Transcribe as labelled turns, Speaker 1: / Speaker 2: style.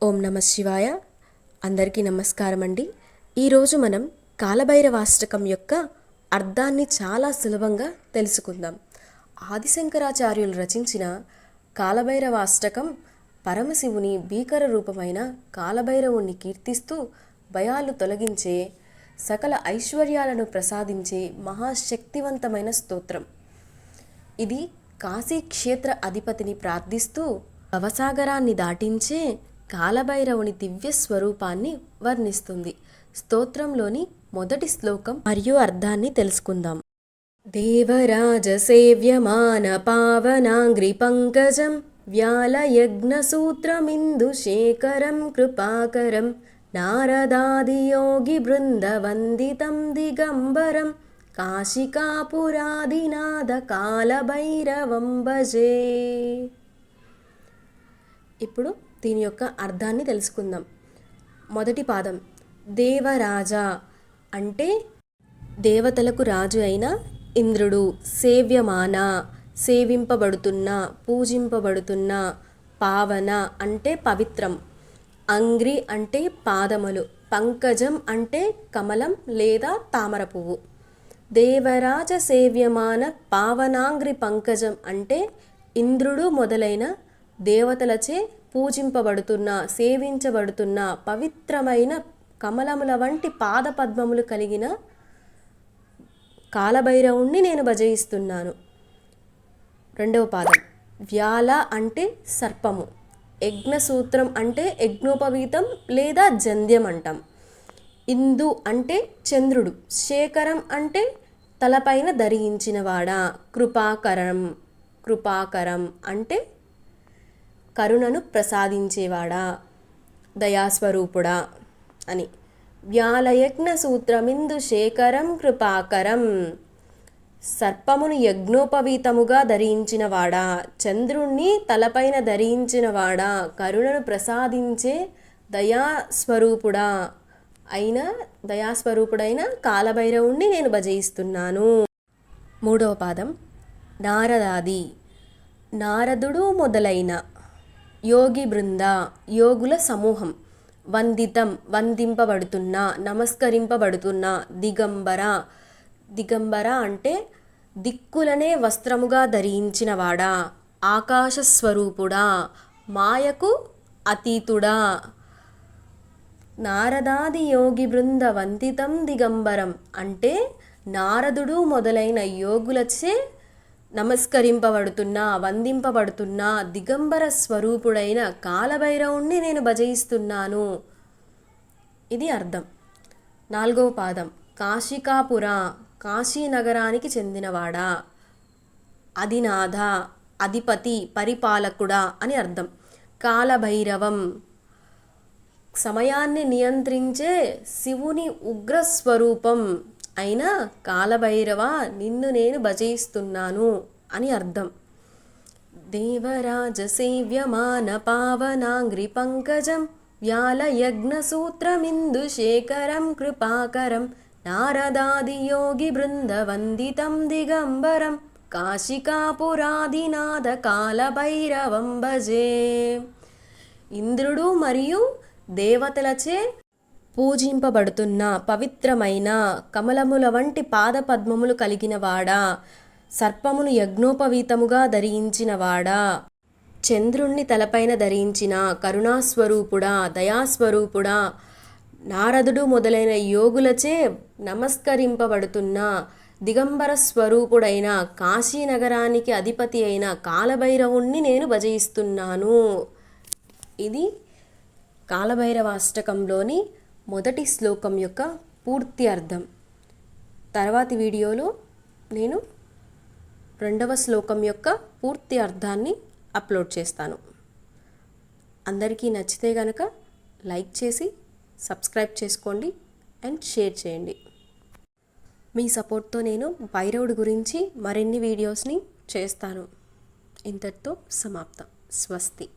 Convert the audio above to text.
Speaker 1: ఓం నమ శివాయ. అందరికీ నమస్కారం అండి. ఈరోజు మనం కాలభైరవాష్టకం యొక్క అర్థాన్ని చాలా సులభంగా తెలుసుకుందాం. ఆదిశంకరాచార్యులు రచించిన కాలభైరవాష్టకం పరమశివుని భీకర రూపమైన కాలభైరవుణ్ణి కీర్తిస్తూ భయాలు తొలగించే, సకల ఐశ్వర్యాలను ప్రసాదించే మహాశక్తివంతమైన స్తోత్రం. ఇది కాశీ క్షేత్ర అధిపతిని ప్రార్థిస్తూ భవసాగరాన్ని దాటించే కాలభైరవుని దివ్య స్వరూపాన్ని వర్ణిస్తుంది. స్తోత్రంలోని మొదటి శ్లోకం మరియు అర్థాన్ని తెలుసుకుందాం. దేవరాజ సేవ్యమాన పావనాంగ్రి పంకజం వ్యాలయజ్ఞసూత్రమిందు శేఖరం కృపాకరం నారదాదియోగి బృందవందితం దిగంబరం కాశికాపురాదినాథ కాలభైరవం భజే. ఇప్పుడు దీని యొక్క అర్థాన్ని తెలుసుకుందాం. మొదటి పాదం దేవరాజా అంటే దేవతలకు రాజు అయిన ఇంద్రుడు, సేవ్యమాన సేవింపబడుతున్న, పూజింపబడుతున్న, పావన అంటే పవిత్రం, అంగ్రి అంటే పాదములు, పంకజం అంటే కమలం లేదా తామర పువ్వు. దేవరాజ సేవ్యమాన పావనాంగ్రి పంకజం అంటే ఇంద్రుడు మొదలైన దేవతలచే పూజింపబడుతున్న, సేవించబడుతున్న పవిత్రమైన కమలముల వంటి పాదపద్మములు కలిగిన కాలభైరవుణ్ణి నేను భజయిస్తున్నాను. రెండవ పాదం వ్యాల అంటే సర్పము, యజ్ఞసూత్రం అంటే యజ్ఞోపవీతం లేదా జంధ్యం అంటాం. ఇందు అంటే చంద్రుడు, శేఖరం అంటే తలపైన ధరించినవాడా, కృపాకరం అంటే కరుణను ప్రసాదించేవాడా, దయాస్వరూపుడా అని. వ్యాలయజ్ఞ సూత్రమిందు శేఖరం కృపాకరం సర్పమును యజ్ఞోపవీతముగా ధరించినవాడా, చంద్రుణ్ణి తలపైన ధరించినవాడా, కరుణను ప్రసాదించే దయాస్వరూపుడైన కాలభైరవుణ్ణి నేను భజయిస్తున్నాను. మూడవ పాదం నారదాది, నారదుడు మొదలైన, యోగి బృంద యోగుల సమూహం, వందితం వందింపబడుతున్న, నమస్కరింపబడుతున్న, దిగంబర అంటే దిక్కులనే వస్త్రముగా ధరించినవాడా, ఆకాశస్వరూపుడా, మాయకు అతీతుడా. నారదాది యోగి బృంద వందితం దిగంబరం అంటే నారదుడు మొదలైన యోగులచే నమస్కరింపబడుతున్నా, వందింపబడుతున్నా దిగంబర స్వరూపుడైన కాలభైరవుణ్ణి నేను భజయిస్తున్నాను. ఇది అర్థం. నాలుగవ పాదం కాశికాపుర కాశీ నగరానికి చెందినవాడా, అధినాథ అధిపతి, పరిపాలకుడా అని అర్థం. కాలభైరవం సమయాన్ని నియంత్రించే శివుని ఉగ్రస్వరూపం అయిన కాలభైరవ నిన్ను నేను భజయిస్తున్నాను అని అర్థం. దేవరాజ సేవ్యమాన పావనాంగ్రి పంకజం వ్యాలయజ్ఞ సూత్రమిందు శేఖరం కృపాకరం నారదాదియోగి బృంద వందితం దిగంబరం కాశికాపురాదినాథ కాలభైరవం భజే. ఇంద్రుడు మరియు దేవతలచే పూజింపబడుతున్న పవిత్రమైన కమలముల వంటి పాదపద్మములు కలిగినవాడా, సర్పమును యజ్ఞోపవీతముగా ధరించినవాడా, చంద్రుణ్ణి తలపైన ధరించిన కరుణాస్వరూపుడా, దయాస్వరూపుడా, నారదుడు మొదలైన యోగులచే నమస్కరింపబడుతున్న దిగంబర స్వరూపుడైన కాశీనగరానికి అధిపతి అయిన కాలభైరవుణ్ణి నేను భజయిస్తున్నాను. ఇది కాలభైరవాష్టకంలోని మొదటి శ్లోకం యొక్క పూర్తి అర్థం. తర్వాతి వీడియోలో నేను రెండవ శ్లోకం యొక్క పూర్తి అర్థాన్ని అప్లోడ్ చేస్తాను. అందరికీ నచ్చితే కనుక లైక్ చేసి సబ్స్క్రైబ్ చేసుకోండి అండ్ షేర్ చేయండి. మీ సపోర్ట్తో నేను భైరవుడి గురించి మరిన్ని వీడియోస్ని చేస్తాను. ఇంతటితో సమాప్తం. స్వస్తి.